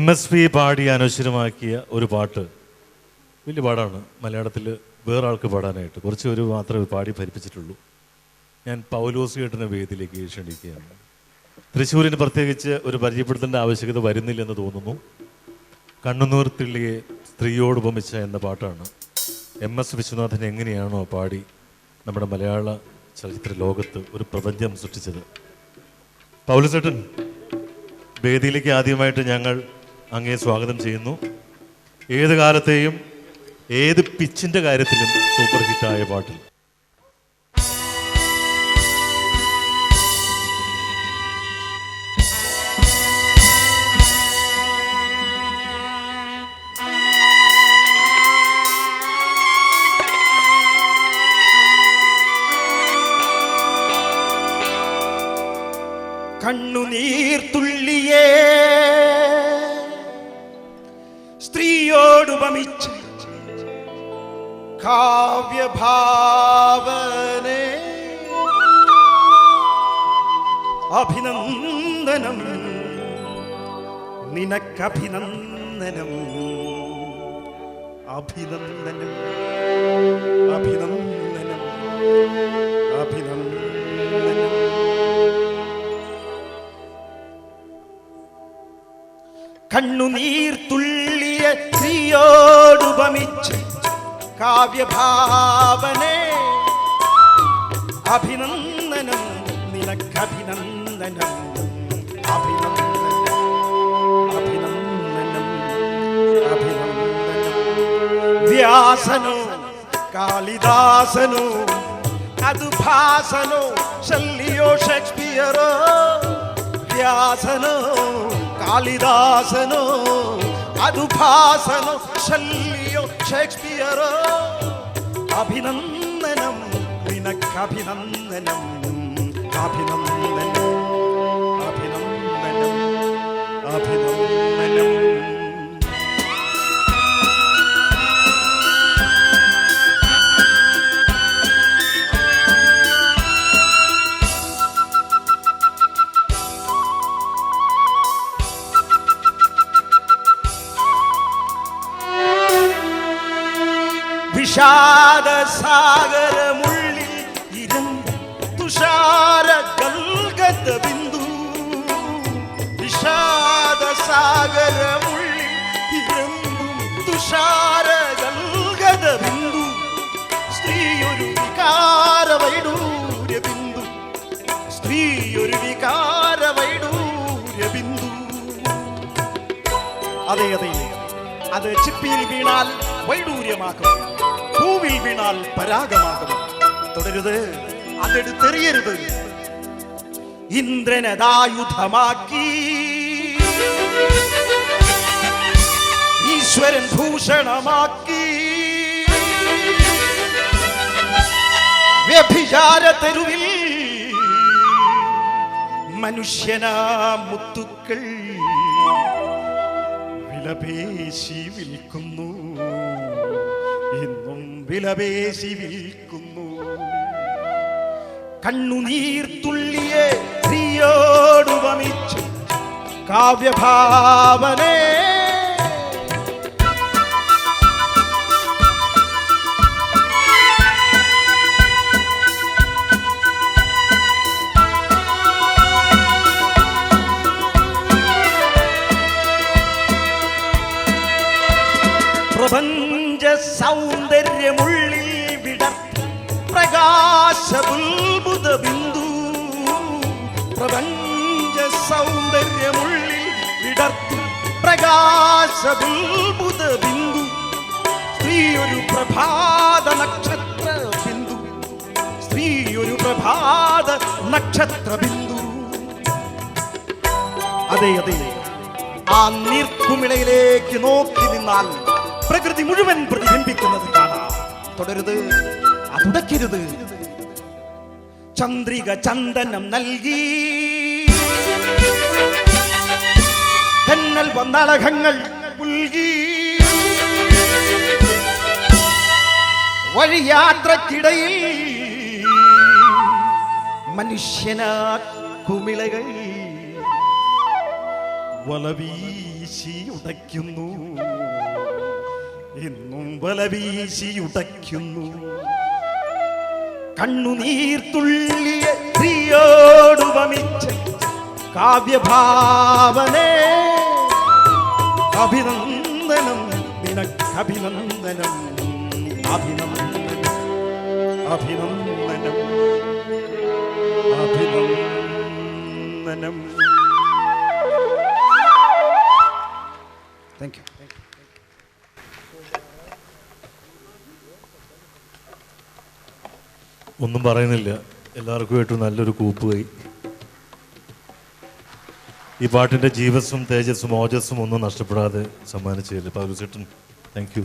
MSP പാടി അനശ്വരമാക്കിയ ഒരു പാട്ട് വലിയ പാടാണ്. മലയാളത്തിൽ വേറെ ആൾക്ക് പാടാനായിട്ട് കുറച്ച് ഒരു മാത്രമേ പാടി ഫലിപ്പിച്ചിട്ടുള്ളൂ. ഞാൻ പൗലോസ് ചേട്ടനെ വേദിയിലേക്ക് ക്ഷണിക്കുകയാണ്. തൃശ്ശൂരിന് പ്രത്യേകിച്ച് ഒരു പരിചയപ്പെടുത്തേണ്ട ആവശ്യകത വരുന്നില്ലെന്ന് തോന്നുന്നു. കണ്ണുനീർ തുള്ളിയെ സ്ത്രീയോട് ഉപമിച്ച എന്ന പാട്ടാണ്. MS വിശ്വനാഥൻ എങ്ങനെയാണോ പാടി നമ്മുടെ മലയാള ചലച്ചിത്ര ലോകത്ത് ഒരു പ്രപഞ്ചം സൃഷ്ടിച്ചത്. പൗലോസ് ചേട്ടൻ വേദിയിലേക്ക് ആദ്യമായിട്ട് ഞങ്ങൾ അങ്ങേ സ്വാഗതം ചെയ്യുന്നു. ഏത് കാലത്തെയും ഏത് പിച്ചിൻ്റെ കാര്യത്തിലും സൂപ്പർ ഹിറ്റായ പാട്ടിൽ കണ്ണുനീർ തുള്ളിയേ സ്ത്രീയോടുപമിച്ച് കാവ്യഭാവനെ അഭിനന്ദനം നിനക്കഭിനന്ദനം അഭിനന്ദനം അഭിനന്ദനം അഭിനന്ദനം. കണ്ണുനീർ തുള്ളിയ സ്ത്രീയോടുപമിച്ച് കാവ്യഭാവനെ അഭിനന്ദനം നിനക്കഭിനന്ദനം അഭിനന്ദനം അഭിനന്ദനം അഭിനന്ദനം. വ്യാസനോ കാളിദാസനോ അതുഭാസനോ ശല്യോ ഷേക്സ്പിയറോ വ്യാസനോ കാളിദാസനോ അതുഭാസനോ ശല്യോ ഷേക്സ്പിയറോ അഭിനന്ദനം നിനക്കഭിനന്ദനം അഭിനന്ദനം അഭിനന്ദനം അഭിനന്ദനം. വിഷാദസാഗരമുള്ളിൽ ഇരുന്ന് തുഷാര ഗൽഗത ബിന്ദു വിഷാദസാഗരമുള്ളിൽ ഇരുമ്പും തുഷാര ഗൽഗത ബിന്ദു സ്ത്രീയൊരു വികാര വൈഡൂര്യ ബിന്ദു സ്ത്രീയൊരു വികാര വൈഡൂര്യ ബിന്ദു. അതെ അതെ, അത് ചിപ്പിയിൽ വീണാൽ വൈഡൂര്യമാകും, പൂവിൽ വീണാൽ പരാഗമാകും. തുടരുത്, അതെടുത്തെറിയരുത്. ഇന്ദ്രനതായുധമാക്കി ഈശ്വരൻ ഭൂഷണമാക്കി വ്യഭിചാര തെരുവിൽ മനുഷ്യനാ മുത്തുക്കൾ വിലപേശി വിൽക്കുന്നു, ഇന്നും വിലപേശി വിൽക്കുന്നു. കണ്ണുനീർ തുള്ളിയെ സ്ത്രീയോടുപമിച്ച് കാവ്യഭാവനെ പ്രപഞ്ച സൗന്ദര്യമുള്ളിൽ വിടർത്തി പ്രകാശ ബുൽബുദ ബിന്ദു പ്രപഞ്ച സൗന്ദര്യമുള്ളിൽ വിടർത്തി പ്രകാശ ബുൽബുദ ബിന്ദു സ്ത്രീയൊരു പ്രഭാത നക്ഷത്ര ബിന്ദു സ്ത്രീയൊരു പ്രഭാത നക്ഷത്ര ബിന്ദു. അതെ അതെ, ആ നീർക്കുമിളയിലേക്ക് നോക്കി നിന്നാൽ പ്രകൃതി മുഴുവൻ പ്രതിബിംബിക്കുന്നത് കാണാം. തുടരുത്, അതുടക്കരുത്. ചന്ദ്രിക ചന്ദനം നൽകി തെന്നൽ വന്നളകങ്ങൾ പുൽകി വഴിയാത്രക്കിടയിൽ മനുഷ്യനാ കുമിളകൾ വലവീശി വീശിയുടയ്ക്കുന്നു, എന്നും വല വീശിയുടയ്ക്കുന്നു. കണ്ണുനീർത്തുള്ളിയ പ്രിയോടു വമിച്ച കാവ്യഭാവനേ, അഭിനന്ദനം നിനക്കഭിനന്ദനം, അഭിനന്ദനം അഭിനന്ദനം അഭിനന്ദനം. Thank you. ഒന്നും പറയുന്നില്ല, എല്ലാവർക്കുമായിട്ട് നല്ലൊരു കൂപ്പുകൈ. ഈ പാട്ടിൻ്റെ ജീവസ്സും തേജസ്സും ഓജസ്സും ഒന്നും നഷ്ടപ്പെടാതെ സമ്മാനിച്ചില്ല പൗലോസേട്ടൻ. Thank you.